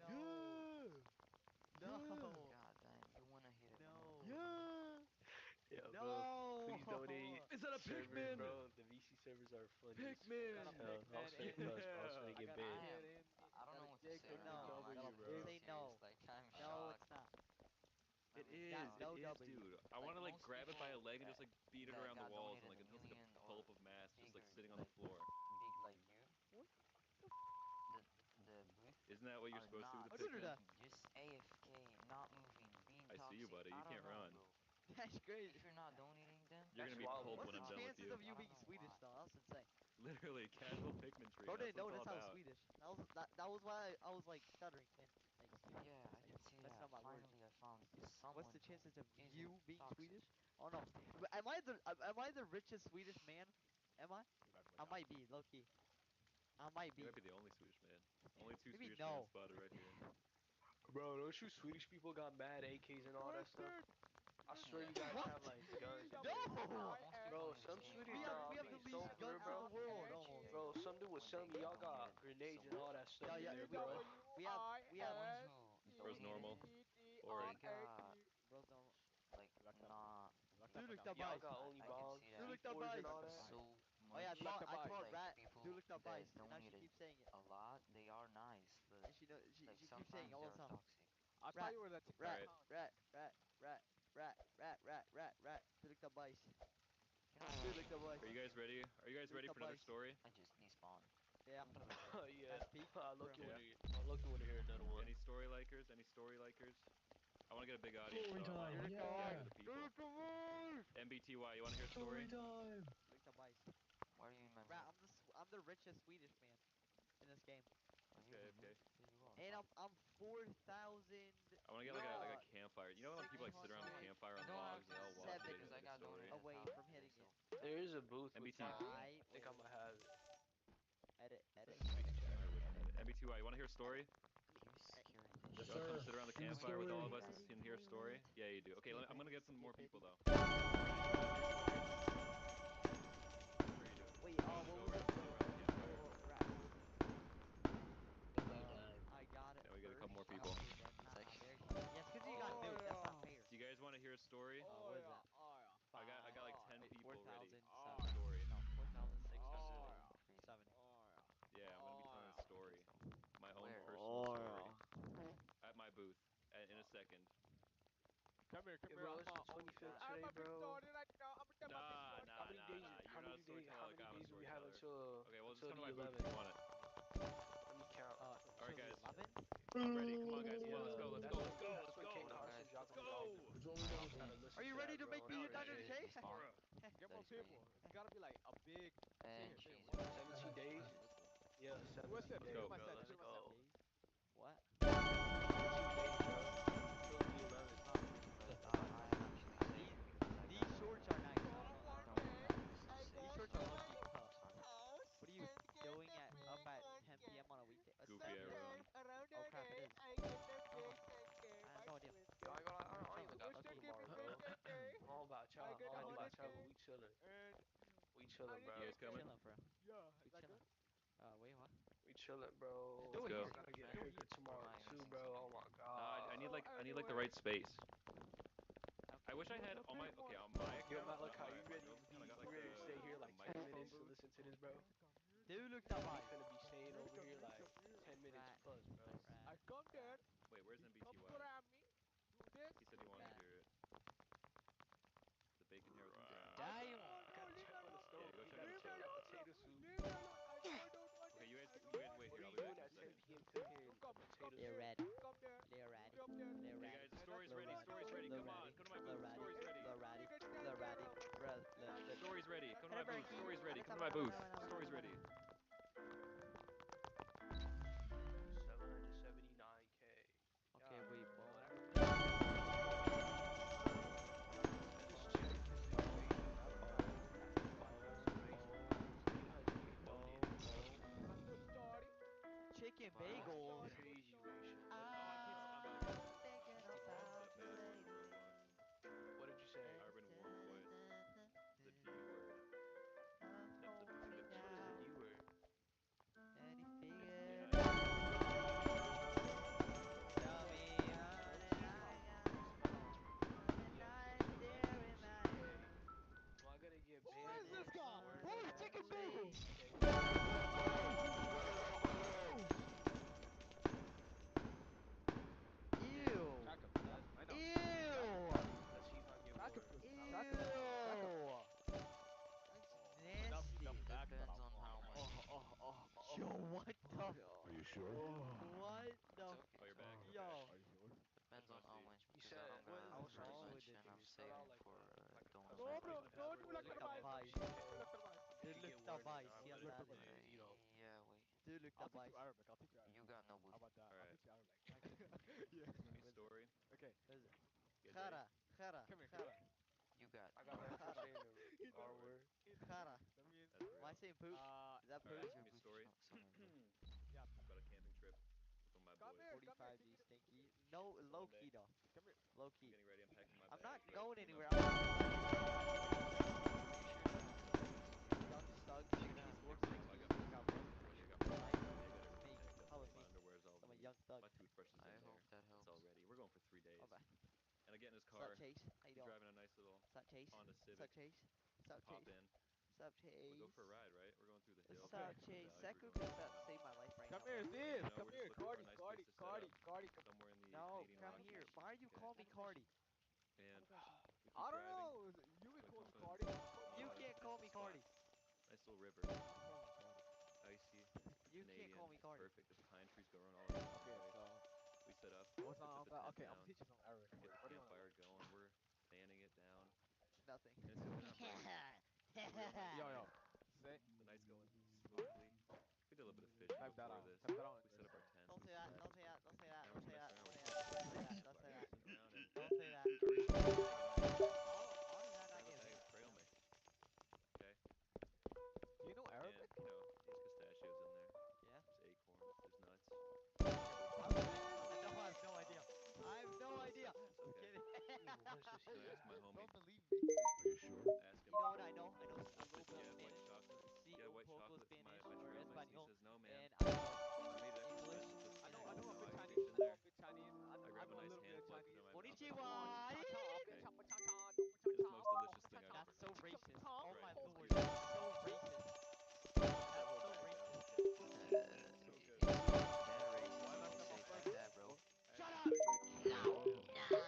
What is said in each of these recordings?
No. servers, Pikmin! bro. The VC servers are funny as Pikmin! as Got a hell. I'll Pikmin say in. plus, bro. I was Yeah. gonna I get got. banned. I don't Got know a what to dick say in right the now. I'm W, actually bro. very Say no. serious. Like I'm No, shocked. it's not. It I'm is. Got It no is, W. dude. I Like want to like most grab it by a people leg and just like beat it that around the got walls and donated like a it's like million a or pull-up of mass just like bigger, sitting on the like floor. big like you. What? The booth Isn't that what you're are supposed to do not with I the do Pikmin? that. speaking, just AFK, not moving, being I see toxic. you, buddy. You I don't can't know, run. bro. That's crazy. If you're not donating them, You're gonna That's be wild. pulp What's when the I'm done with chances you. of you I don't being know Swedish why. though? That's insane. Literally, casual Pikmin tree. Bro That's didn't know what that's it's how all about. Swedish. That was why I was like stuttering and like Yeah, I can see messing that. up my words. Finally, I found someone What's the chances of who isn't you being toxic. Swedish? Oh no. Am I the richest Swedish man? Am I? I might be, low key. I might You be. might be the only Swedish man. Only two Maybe Swedish no. fans spotted right here. Bro, those you Swedish people got mad AKs and all that stuff. I swear you guys What? have like guns and No! shit. Most people Bro, in this some game Swedish, are nah, We I'm have being the so least for guns real, in bro. the world almost. Bro, some dude was when telling they me y'all got donated grenades so and all much. that stuff Yeah, in there, we bro. we have The ones who Bro's donated normal. it, Or they got bros don't. like not. Do look the Y'all buys. got only I can bombs, see Do that. look the C4s buys. and all that. So Oh yeah, much. I taught Like Rat. people Do look the buys. that And now she donated keeps saying it. a lot, they are nice, but And she know like she keeps saying it sometimes all they're the time. toxic. I thought Rat, you were the rat, Alright. rat, rat, rat, rat, rat, rat, rat, rat. Do look the buys. You know, Do look the buys. Are you guys ready? Are you guys Look ready the for another buys. story? I just despawned. Yeah. Yeah, That's peak. I look you Yeah. want to hear another one. Any story likers? Any story likers? I want to get a big audience. Story so I time, wanna yeah. gather the people. MBTY, you want to hear a story? time. Look the buys. Where do you remember? Rat, I'm the richest Swedish man in this game. Are you Okay, really? okay. Yeah, you are. And I'm 4,000. I want to get like a campfire. You know when people like sit around the 600 campfire on You don't have logs and they'll to, watch seven videos because of I the got story? donated away $1,000 from today, hitting so it. There is a booth with MBT. time. I I think I might have it. edit, edit, Speak edit, to chat. I edit, wish I edit. had it. MBTY, you want to hear a story? you're scared as Just Yes, us shit. come sir. sit around the Shoot a campfire with all of story. us and hear a story? Yeah, you do. Okay, I'm gonna get some more people though. Wait, Let's what go was it? around, sit around the campfire. Rat, what was it? Story time. I got it. Yeah, we got a couple more first. people. Okay, then. It's like There you go. Yes, because you got nude. That's not fair. Do you guys want to hear a story? What is that? I got like 10 Wait, people ready. 4,007. Story. No, 4,670. Crazy. Yeah, I'm gonna be telling a story. My own Where? personal story. At my booth. In a second. Come here, Hey, bro, it's the Oh, 25th God. today, bro. Nah, How many days? You're not a storyteller How like many I'm a days do we have storyteller. until Okay, well just until come to the my booth if 11th? you want it. Let me count. Alright guys. 11? I'm ready. Come on guys, come on, let's go, let's That's go, when, let's go, that's let's when go. Ken Hold on, Carson guys. dropped Let's the album. go! It's only Alright, done. Gotta okay. listen Are you to ready that, to bro. make me a Hell yeah. diner Is J? it despawn? Bruh. Get That more is great. people. It's gotta be like a big And thing. cheese. 17 days? Yeah, What's 17 that? Let's days, go. My bro. set. Let's My go. What? 17 days, bro. Until the 11th. But I am actually safe because I These got shorts are nice. I don't have this to say. These shorts So are low-key cut. sorry. What are you doing up at 10 p.m. on a weekday? Goofy Aaron. Oh crap, it is. Oh, I have no idea. Yo, I ain't even got Lucky. school tomorrow, bro. I'm all about y'all. Oh, I'm all dude, about it's y'all, good. but we chilling. And We chilling, You bro. guys coming? Chilling, bro. yeah, We is that chilling. good? Wait, what? We chilling, bro. Do Let's it go. I here. gotta get a Do it haircut here. Or tomorrow am I too, missing bro. Oh something? my No, god. I need like the right space. I Okay. wish I had on my on my Yo, account, Malachi, not my, you my ready girl's to be? account. I got You like ready to stay here the like 10 microphone minutes to booth. listen to this, bro? Do look We the buys. finna be staying over here like 10 minutes Rat. plus, bro. I Rat. come there. Wait, where's He MBTY? comes around me. Do this. He said he wanted to Rat. hear it. The bacon hair was in ground. Damn. I gotta check on the stove. Yeah, go We check got on the stove. potato soup. Leave me alone. I don't want Okay, it. you guys I don't want wait What here. are I'll you be back doing in a at 10 second. p.m. cooking come potato They're soup? ready. Come there. They're ready. Come there. They're Hey ready. guys, the And story's that's ready. Low Story's ready. ready. Low Come on, ready. come to my Low booth. ready. Story's ready. Low ready. Low ready. Story's ready. Come to my Hey, booth. Story's ready. Come to my booth. Story's ready. 779K. Okay, wait, well. I just checked his information. That part. 5,000 base points. 808 donated. Chicken Wow. bagels. Crazy ration. What Oh, I put. I'm about to I'm put thinking some about stuff you in. lately. What did you say? Urban Warm Voice. The D word. I'm Step the hoping What is the now D word? start out saving like for like don't a No, spend bro, like Christmas that. don't do average like Look the at vice. vice. Don't like the vice. Du if you get luktar word, then bajs I i put alla it in ärligt. the, you know. Yeah, wait. Du I'll luktar teach you bajs. Arabic. I'll teach you Arabic. You got no How bullshit. about that? I'll Alright. teach you Arabic. Okay. Yeah. This is gonna be What's- story. Okay. What is it? You guys ready? Khara, khara, Come here. khara, You got I no got that for khara, saying He the R knows. word. khara. That means That's Am I real. saying poop? Is that poop? Alright, Is it's your gonna be booth story. somewhere, bro? yeah. About a camping trip with one of my Come boys. here. Come here. 45 Take you it. stinky. No, low Sunday. key though. Come here. Low I'm key. getting ready. I'm packing my I'm bag. not You guys going keep anywhere. up. Young thug Take it shit easy, ass big work fam. with I me. got my Got tea, work buddy. I with got my life. coffee. I got Me. everything packed up. Follow My me. underwear's all I'm a neat. young thug. My toothbrush is I in hope there. that It's helps. all ready. We're going for 3 days. Oh bye. And I get in his What's up, car. Chase? How you He's doing? driving a nice little What's up, Chase? Honda What's up, Civic. Chase? What's We up, pop Chase? in. What's up, Chase? We go for a ride, right? We're going through the hills. What's Okay. up, the Chase? valleys we're Seku going could through, you know? save my life right Come now, here, bro. And, Steve. we're Come just here. looking for a Cardi. nice place Cardi. to set Cardi. up Cardi. somewhere in the No, Canadian come Rockies. here. Why are you Okay. calling me Cardi? And we keep I don't driving. know. You can We call come me to Cardi. You a can't call decent me spot. Cardi. Nice little river. Call me Cardi. Icy. You can't Canadian. call me Cardi. Perfect. There's pine trees growing all around. Okay, Right? so We set up. what's We put on? the tent Okay, I'm down. gonna teach you some Arabic. Get the What do you want to campfire learn? going. We're fanning it down. Nothing. And it's cooking up, right? It's a real nice Yo, night. yo. Say. The night's going smoothly. We did a little bit of fishing Type that before out. this. Type that out. We set up our tent. Don't We say that. slept. Don't say that. Don't say that. Now Don't we're say just that. messing Don't around say with that. Don't say that. campfire. Don't say that. Sitting around and Don't say that. hanging out. How did that I not have a get bag me? of trail mix. Okay? Do you know And, Arabic? there's pistachios in there. Yeah. There's acorns. There's nuts. I have no idea. I have no idea. It's I'm okay. kidding. And I asked my homie. Don't believe me. Are you sure? Ask him. You know what I know? I know a little Does bit he of have white Spanish. chocolate? Sí, Yeah, un white poco chocolate for Spanish my or trail mix. He español. says, no, man. And I know I made it extra English. special just for I you. know. I know a No, bit I can Chinese. reach in I know there. a bit Chinese. I I grab a know a nice little bit of handful. I put it Chinese. in my mouth. Konnichiwa. Okay. And it's the most delicious thing I've ever That's so had. racist. Oh Right, my it's lord. beautiful. That's so racist. Finish that That's whole so bag down. racist. So good. It's not that racist Why when not you some say of it my like friend? that, bro. Shut up!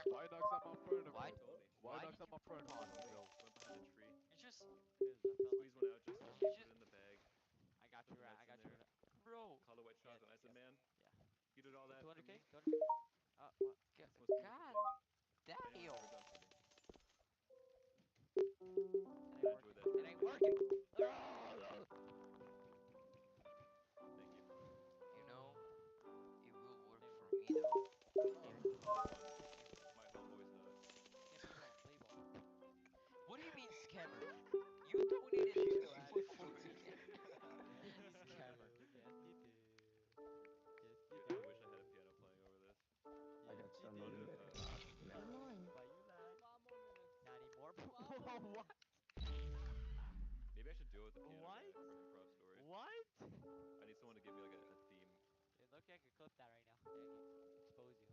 Why not some of my friend? Why? Told me. Why Why not did some you of my friend? pause, bro? Went behind a tree. You just, Cause I felt Squeeze like one out just to you put just, it in the bag. I got Put you the right. nuts I in got you there. right. bro. Call it white Yeah, chocolate. I said, man, yeah. you did all that for 200k? me. 200k? What? It's the most beautiful God thing anyone's damn. ever done for me. It I ain't enjoyed working. that It ain't trip. working. Thank you. You know, it will work for me though. My homeboys know it. Can't put it on play ball. What do you mean scammer? You donated Piano for attitude. Yes, you Scammer. do. Yes, you do. Yes, you Dude, do. I wish I had a piano playing over this. Yes, I got you some do. other Why you lie? 5 more minutes. Not anymore. 5 more minutes. What? Maybe I should do it with the piano What? guy for an improv story. What? I need someone to give me like a theme. Dude, look, I could clip that right now. I can expose you.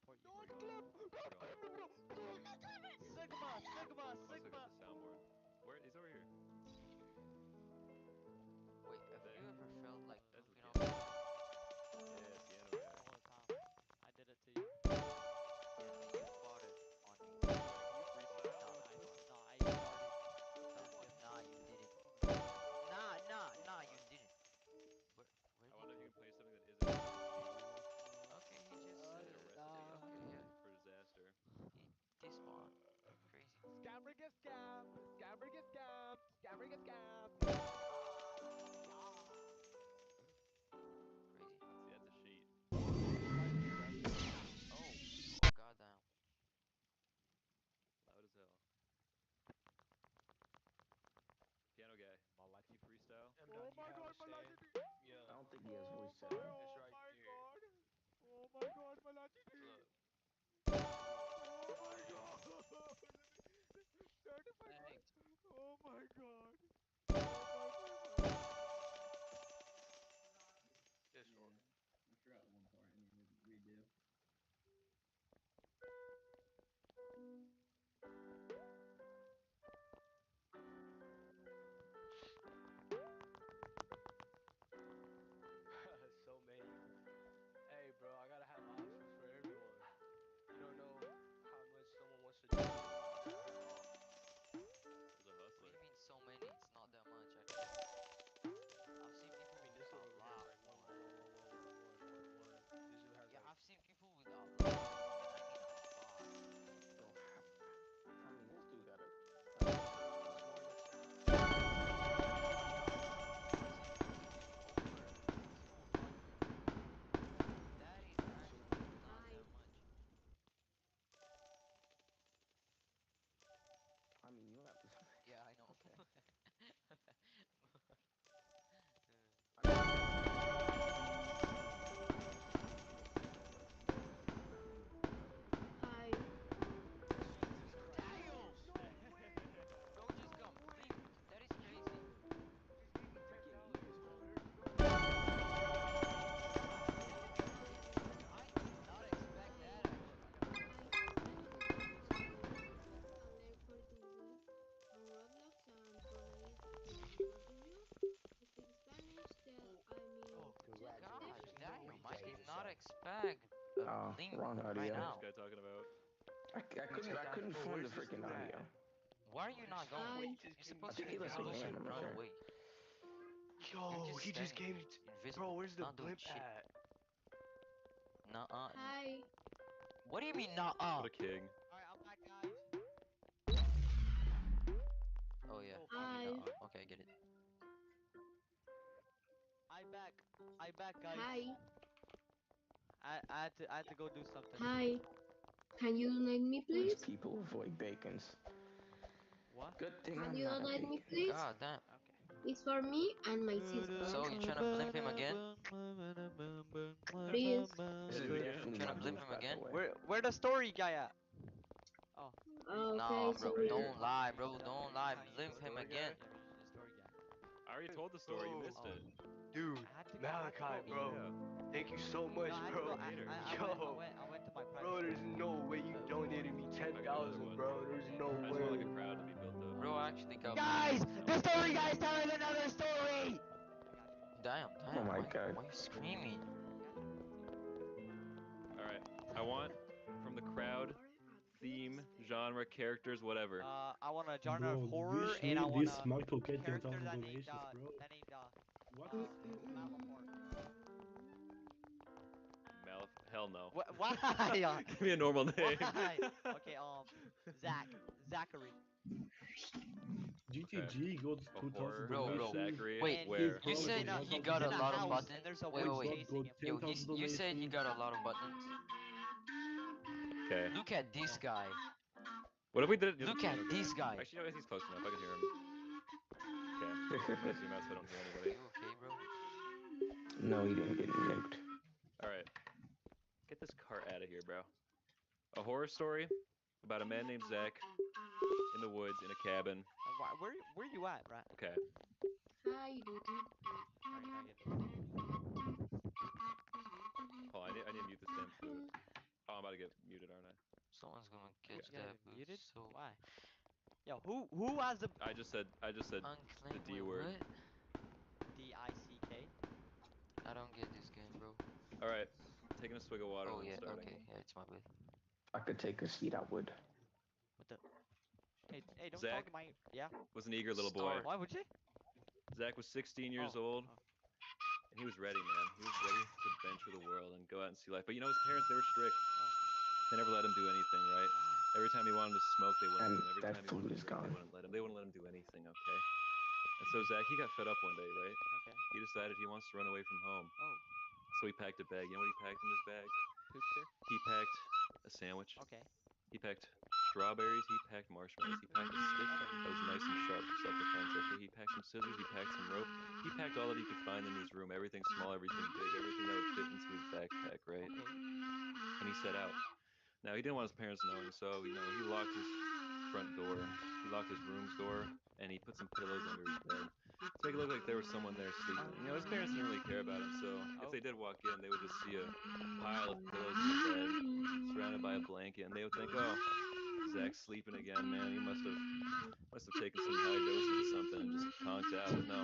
Report you. Bring it on. Bring it on. Sigma! Sigma! Also got Sigma! the soundboard. Where? He's over here. Wait, have you ever felt like That's the goofing piano. off? Yeah, piano guy. All the time. I did it to you. And then you fought it on me. Piano guy, can you freestyle? No, I started. Nah, you didn't. Nah, you didn't. Where I did wonder if you you can play something that isn't just a cheat. Okay, he just, Like a recipe okay, yeah. for disaster. He despawned. Crazy. Scammer get scammed. Scammer get scammed. Scammer get scammed. Crazy. See, that's a cheat. Oh, goddamn. Loud as hell. Piano guy, can you freestyle? And Oh then you my have god, a my stand. latte. Yeah. I don't think he has voice Oh chat. my, It's oh right my there. god. Oh my god, my latte. Look. Oh my Alright. god. 35. Thanks. Oh my god. Oh my. This one. I forgot one part. I need to redo. So many. Hey, bro, I gotta have options for everyone. You don't know how much someone wants to do. I gotta have options. There's a What do hustler. you mean so many? link wrong right audio. now. What's this guy talking about? I couldn't Bro, find the where's this freaking dude audio. at? Why are you not Oh, going? he You're just gave me supposed I to think he be left invisible again, and I'm not run sure. away. Yo, just he just standing gave me. Invisible, Bro, where's the not doing blimp shit. at? Nuh-uh. Hi. What do you mean nuh-uh? What a king. Alright, I'm back, guys. Oh yeah. Oh, You mean Hi. nuh-uh. Okay, I get it. I back, guys. Hi. I had to go do something. Hi. Can you let me, These please? people avoid bacons. What? Good thing Can I'm you not a let me, bacon. please? God damn. Okay. It's for me and my sister. So you trying to blimp him again? Please. This is Do it definitely Tryna my blip booth, him by again? the way. Where the story guy at? Oh. Nah, Okay, bro. sorry. Don't lie, bro. Yeah, Don't yeah, lie. yeah, Blimp him Story again. guy? Yeah, we're using the story guy. I already told the story. You missed it. Dude, I had to Malachi, go bro. eat. Thank you so much, No, I had to bro. go. Hater. I went to my private. Bro, there's no way you donated me I got another 10,000, one. bro. There's no I just want like way. a crowd to be built up. Bro, I actually got. Guys, the story guy's telling another story. Damn, Oh damn. my Why god. you screaming? All right. I want from the crowd, theme, genre, characters, whatever. I want a genre Bro, of horror, wish and I me want this a mic will get character 10,000 that named donations, bro. What? Malamort. Hell no. Why? Give me a normal name. Why? Okay, Zachary. GTG got A 2,000 horror Bro, bro. donations. Zachary. Wait, Where? you He's said in a, he he's got a in a lot of house, buttons. and there's a Wait, witch wait, wait. chasing him. Yo, 10,000 you said he donations. got a lot of buttons. Okay. Look at this guy. What if we did it? Look at this guy. Actually, no, he's close enough. I can hear him. Okay. I'm gonna zoom out so I don't hear anybody. You okay, bro? No, he didn't get nuked. All right. Get this cart out of here, bro. A horror story about a man named Zach in the woods in a cabin. Where you at, right? Okay. Hi. Hold on, I need to mute this damn flute. Oh, I'm about to get muted, aren't I? Someone's gonna catch You gotta that be boost. muted? So Why? Yo, who has the I just said unclaimed. the D Wait, word. what? DICK? I don't get this game, bro. All right. Taking a swig of water Oh and yeah, then starting. okay, yeah, it's my bad. If I could take a seat, I would. What the? Hey, don't Zach? talk to my. Yeah. Was an eager little boy. Start. Why would you? Zach was 16 years Oh, old, oh. and he was ready, man. He was ready to adventure the world and go out and see life. But you know, his parents, they were strict. They never let him do anything, right? Why? Every time he wanted to smoke, they wouldn't And let him. Every that time he wanted food to is drink, gone. they wouldn't let him. They wouldn't let him do anything, okay? And so Zach, he got fed up one day, right? Okay. He decided he wants to run away from home. Oh, So he packed a bag. You know what he packed in his bag? poopster. He packed a sandwich. Okay. He packed strawberries. He packed marshmallows. He packed a stick that was nice and sharp for self-defense. Okay. He packed some scissors. He packed some rope. He packed all that he could find in his room. Everything small, everything big, everything that would fit into his backpack, right? Okay. And he set out. Now he didn't want his parents knowing, so he locked his front door. He locked his room's door, and he put some pillows under his bed to make it look like there was someone there sleeping. You know, his parents didn't really care about him, so if they did walk in, they would just see a pile of pillows in the bed, surrounded by a blanket, and they would think, oh, Zach's sleeping again, man. He must have taken some high doses of something and just conked out. But no,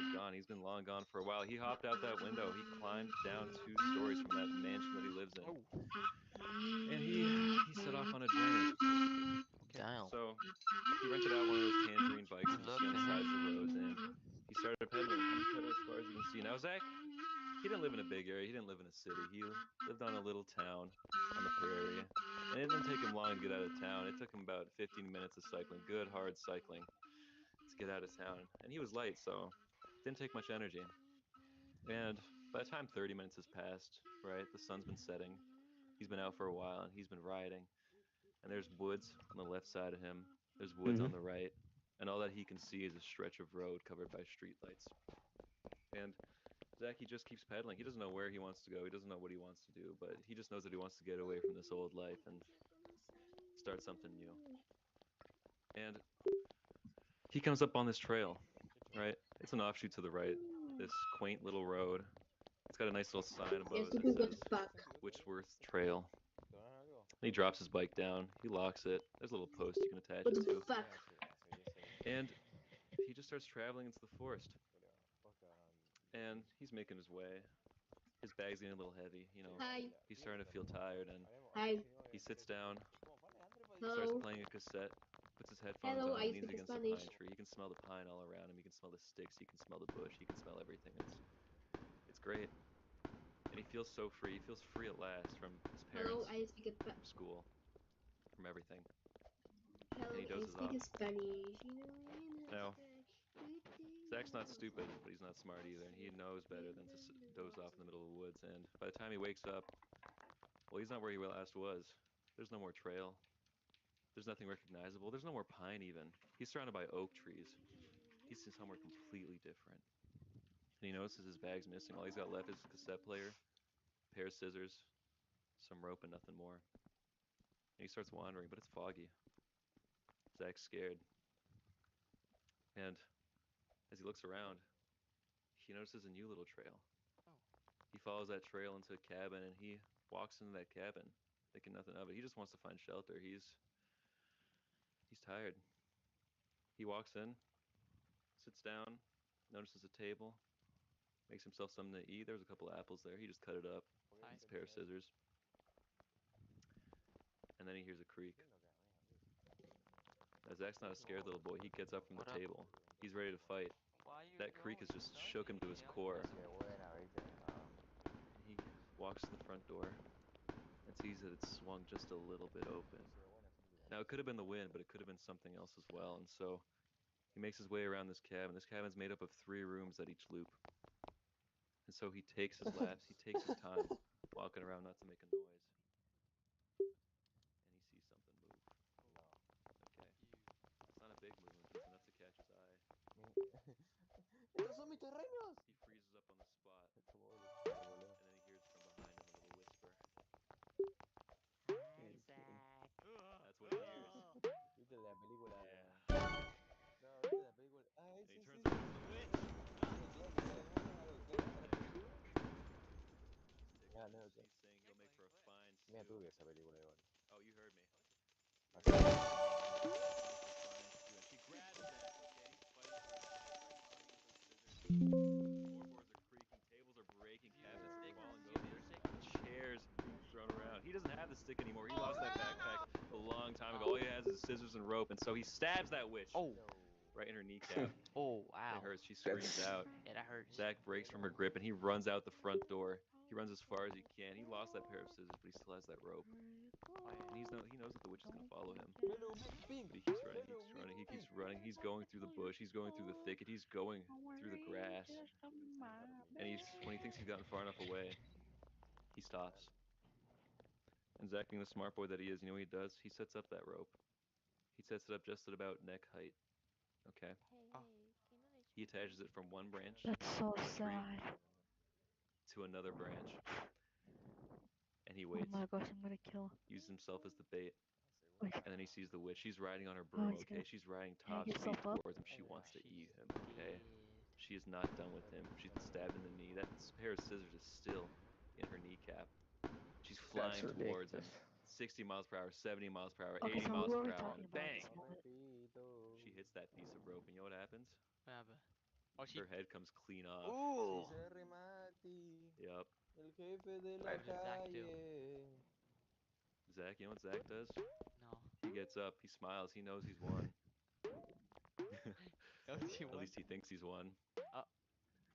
he's gone. He's been long gone for a while. He hopped out that window. He climbed down 2 stories from that mansion that he lives in, Oh. and he set off on a journey. Damn. So he rented out one of those tangerine bikes Good you luck see on the to sides him. of the roads, and he started pedaling. He pedaled as far as you can see. Now Zach, he didn't live in a big area. He didn't live in a city. He lived on a little town on the prairie. And it didn't take him long to get out of town. It took him about 15 minutes of cycling, good hard cycling, to get out of town. And he was light, so it didn't take much energy. And by the time 30 minutes has passed, right, the sun's been setting. He's been out for a while, and he's been riding. And there's woods on the left side of him. There's woods on the right. And all that he can see is a stretch of road covered by streetlights. And Zach, he just keeps pedaling. He doesn't know where he wants to go. He doesn't know what he wants to do, but he just knows that he wants to get away from this old life and start something new. And he comes up on this trail, right? It's an offshoot to the right, this quaint little road. It's got a nice little sign above Yes, it you that can go says to fuck. Witchworth Trail. And he drops his bike down. He locks it. There's a little post you can attach What it the to. fuck? And he just starts traveling into the forest. And he's making his way. his bag's getting a little heavy. You know, Hi. he's starting to feel tired, and Hi. he sits down, starts Hello. playing a cassette, puts his headphones Hello, on, I leans speak against the Spanish. pine tree. You can smell the pine all around him. You can smell the sticks. You can smell the bush. You can smell everything. It's great, and he feels so free. He feels free at last from his Hello, parents, I speak from school, from everything, and Hello, he I dozes speak off. Spanish. Now, Zach's not stupid, but he's not smart either, and he knows better than to doze off in the middle of the woods. And by the time he wakes up, well, he's not where he last was. There's no more trail. There's nothing recognizable. There's no more pine even. He's surrounded by oak trees. He's in somewhere completely different. And he notices his bag's missing. All he's got left is a cassette player, a pair of scissors, some rope, and nothing more. And he starts wandering, but it's foggy. Zach's scared. And as he looks around, he notices a new little trail. Oh. He follows that trail into a cabin, and he walks into that cabin, thinking nothing of it. He just wants to find shelter. He's tired. He walks in, sits down, notices a table, makes himself something to eat. There's a couple apples there. He just cut it up with Nice. a pair of scissors. And then he hears a creak. Now, Zach's not a scared little boy. He gets up from the What up? table. He's ready to fight. Why you That creak has going just nuts? shook him to his Stay on core. your And he walks to the front door and sees that it's swung just a little bit open. Now, it could have been the wind, but it could have been something else as well. And so he makes his way around this cabin. This cabin's made up of 3 rooms at each loop. And so he takes his laps, he takes his time, walking around not to make a noise. And he sees something move. Okay. It's not a big movement, but it's enough to catch his eye. ¡Estos son mis terrenos! He freezes up on the spot, and then he hears from behind him a little whisper. Zach. That's what he hears. ¿Viste la película? Yeah. No, ¿viste la película? Ay, And he sí, turns sí. around, it's the witch! Stick Ah, on no, him. okay. He's saying he'll make for a fine Mira stew. tú de esa película igual. Oh, you heard me. Así. And she grabs Zach, okay? He's fighting for his life, right? He's fighting with those scissors. Floorboards are creaking, tables are breaking, cabinets are falling over. There's chairs being thrown around. He doesn't have the stick anymore. He lost that backpack a long time ago. All he has is scissors and rope, and so he stabs that witch Oh. right in her kneecap. Oh, It wow. hurts. She screams out. Yeah, that hurts. Zach breaks from her grip, and he runs out the front door. He runs as far as he can. He lost that pair of scissors, but he still has that rope. And he knows that the witch is going to follow him. Hello, Big Pink. But he keeps running, he keeps running, he keeps running. He's going through the bush, he's going through the thicket, he's going through the grass. And when he thinks he's gotten far enough away, he stops. And Zach, being the smart boy that he is, you know what he does? He sets up that rope. He sets it up just at about neck height. Okay? Oh. He attaches it from one branch That's so of the tree sad. to another branch. And he Oh waits, my gosh, I'm gonna kill. uses himself as the bait. Like, And then he sees the witch. She's riding on her oh, broom, he's okay? gonna She's riding hang top speed himself up. towards him. She Oh, wants to she's eat him, okay? dead. She is not done with him. She's been stabbed in the knee. That pair of scissors is still in her kneecap. She's That's flying towards him. ridiculous. 60 miles per hour, 70 miles per hour, Okay, 80 so miles who are per we hour, talking and about at bang! this moment? She hits that piece of rope, and you know what happens? What happened? Oh, she. Her head comes clean off. Ooh. Cesare Mati, Yep. el jefe de la What did Zach do? calle. Zach, you know what Zach does? No. He gets up, he smiles, he knows he's won. Don't you At want? least he thinks he's won. Oh.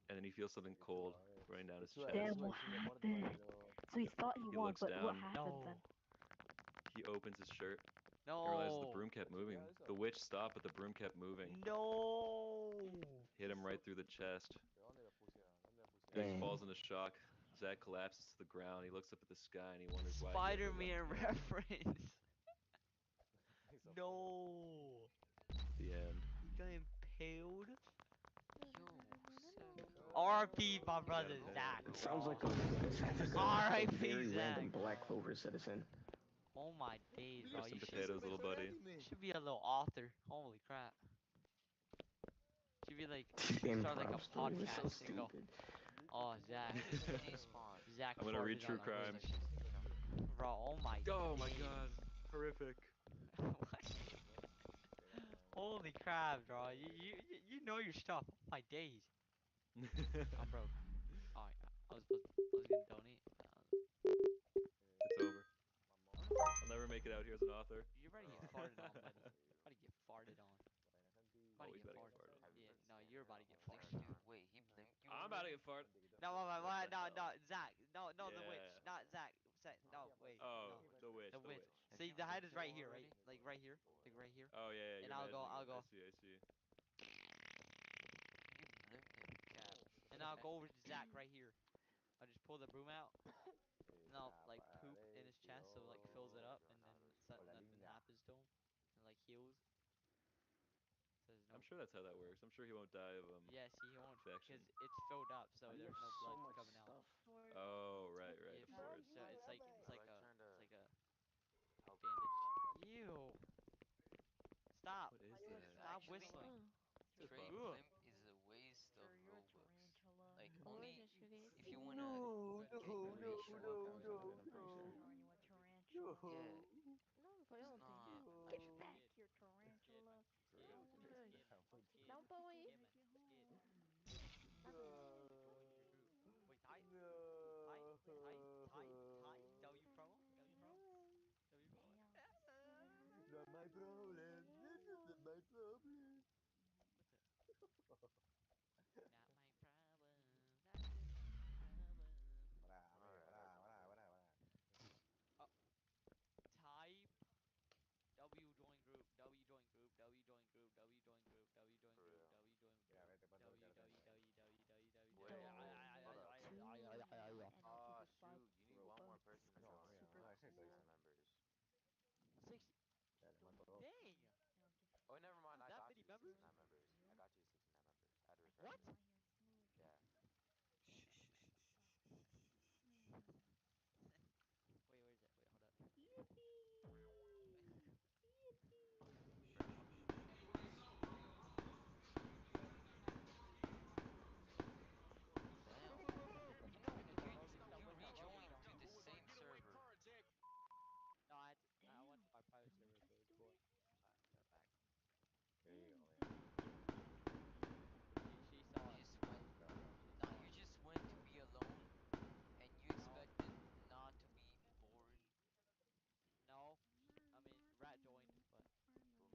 And then he feels something cold running down his chest. Damn, what happened? So he thought he He won, looks but what down. happened then? No. He opens his shirt and No. realizes the broom kept moving. The witch stopped, but the broom kept moving. No. Hit him right through the chest. ¿Dónde lo pusieron? ¿Dónde lo pusieron? As he Dang. falls into shock, Zach collapses to the ground. He looks up at the sky and he wonders why he ever Spider-Man left home. reference. No. The end. He got impaled. Yo, R.P. my He got brother impaled. Zach. It sounds like a R.I.P. very Zach. random Black Clover citizen. Oh my days, bro. Here's some You potatoes, little buddy. should be a little author. Holy crap. Should be like start like a Improv story was so podcast and go. stupid. Oh Zach. Hey, Spawn. Zach I'm gonna read farted true on a crime. witch. Bro, oh my Oh my days. god. Horrific. What? Holy crap, bro. You know your stuff. Oh my days. I'm broke. Alright. I was gonna donate. It's over. I'll never make it out here as an author. You're about to get farted on, buddy. About to get farted on. About to Always get about to get farted. farted. Yeah, no, you're about to get Blinked farted you. on. Wait, he blinked you I'm about to already? get farted. No, What the no, hell? Zach. No, the witch. Yeah. Not Zach. No, wait. Oh, No. the witch, The the witch. witch. Have See, you the head blinked is him right here, already? right? Like right here. Like right here. Oh yeah, And you're I'll go, imagining I'll it. go. I see, I see. You blinked him, Cap. And I'll go over to Zach right here. I'll just pull the broom out. And I'll like poop in his chest so it like fills it up and then nothing happens to him. And like heals. So there's no. I'm sure that's how that works. I'm sure he won't die of Yeah, see, he won't infection. because it's filled up, so You there's have no so blood much coming out. stuff. Oh, right, Yeah, right, of course. so it's like I like trying to like a help bandage. Ew. Stop. What is You're that? Stop Actually, whistling. It's a Trade bug. Blimp is a waste of Sure, you're a Robux. tarantula. Like Oh, only yes, it is. if you wanna get I'm pretty rich sure. off I'm of pretty it. sure. Are you a tarantula? Yeah, No, but I it's don't think not so. Get Get back back Skid. here, tarantula. Skid. I want to. Skid. Don't boy. Skid, man. Skid. Skid. Group. Wait, Ty? Ty? Ty? W promo? W promo? W promo? Not my problem. This is my problem. What's it? Not my problem. That is my problem. Oh, type W join group. W join group. W join group. W join group. W join For group. real. W join group. Yeah, right there, but W look at W it. W W W W Wait, W. hold up. Oh Shoot, you need one more person to No, join. super No, actually cool. 60 members. 60. Dang. Oh, never mind. I That got many you members? 69 members. I got you 69 members. I had to refresh What? it. Yeah. Wait, where is it? Wait, hold up. damn. You know, Wait, no, you wait, no, rejoined no. to the same server. No, I went to my private server, so it's cool. Turn back. There you go, man. She saw You it. just went. Nah, you just went to be alone, and you expected not to be bored. No, I mean, Rat joined, but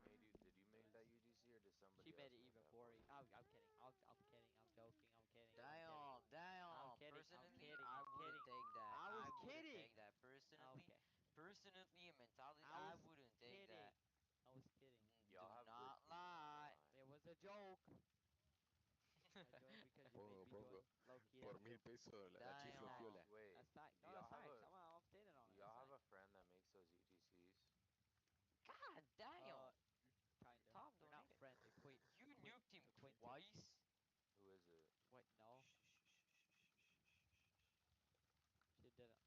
Who made you? Did you make that UGC or did somebody she else made it make even that for boring. you? I'm kidding. I'm kidding. I'm joking. I'm kidding. Damn, damn. I'm Personally, kidding. I I'm wouldn't kidding. take that. I was I wouldn't kidding. take that. Personally, Okay. personally, mentality, I I was wouldn't take kidding. that. I was kidding. Do Y'all have good not team, I ain't lie. gonna lie. It was a joke. I joined because you made me join. Low key, that's true. Damn. Wait, That's fact. do No, y'all that's have facts. a I'm standing on do it. That's y'all have a facts. friend that makes those UGCs? God damn. Kinda. Tom We're not donated. friends. You nuked him Acquaintance. twice. Who is it? What? No, she didn't.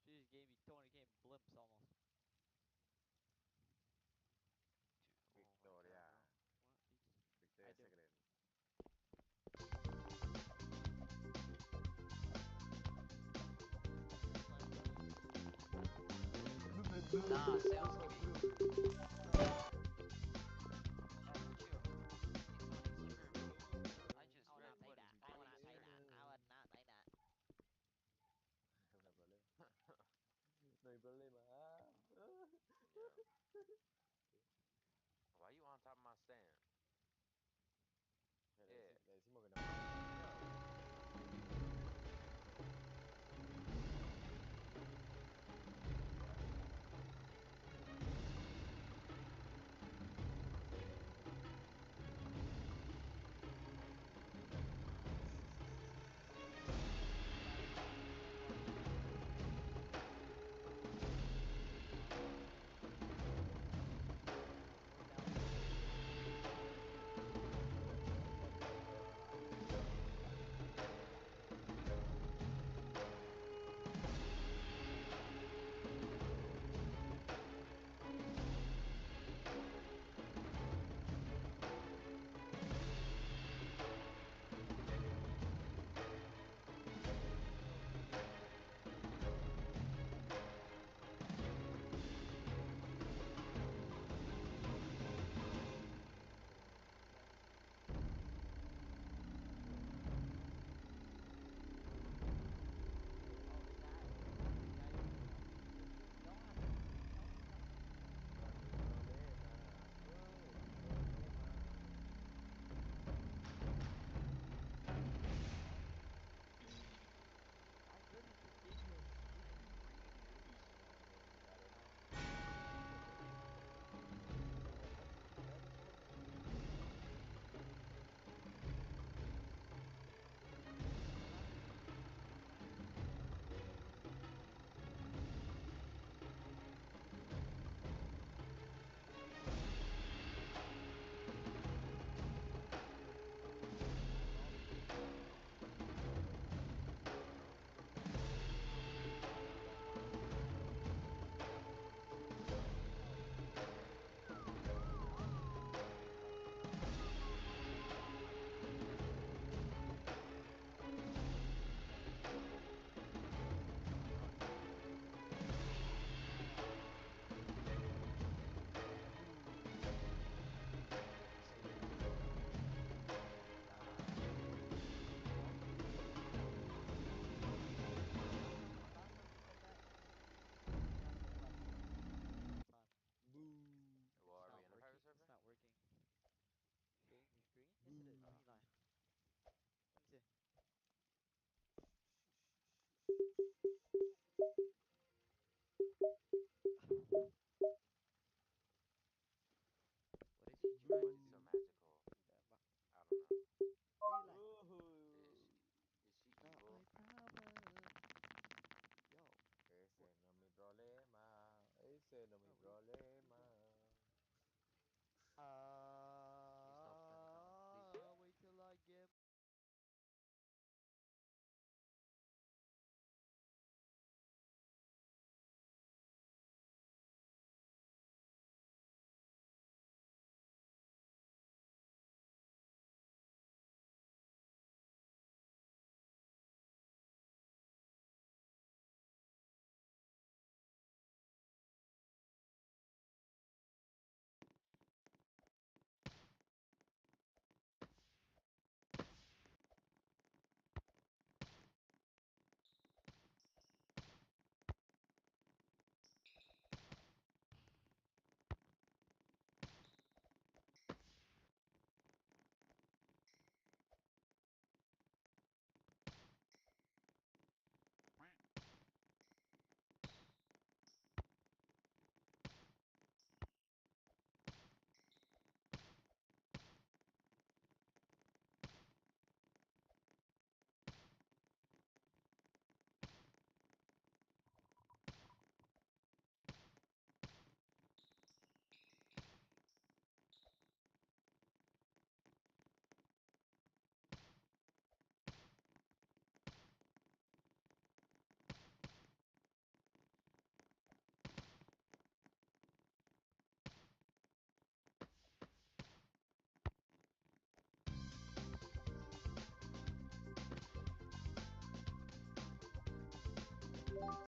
She just gave me 20 game blimps almost. Dude, oh my god, Victoria. bro. What? I Victoria do. Secret. Nah, sounds good. Chill. It's on his script. I just I would read not say what that. his I would belly not say said. that. I would not say that. No problema. No hay problema. Yeah. Why you on top of my stand?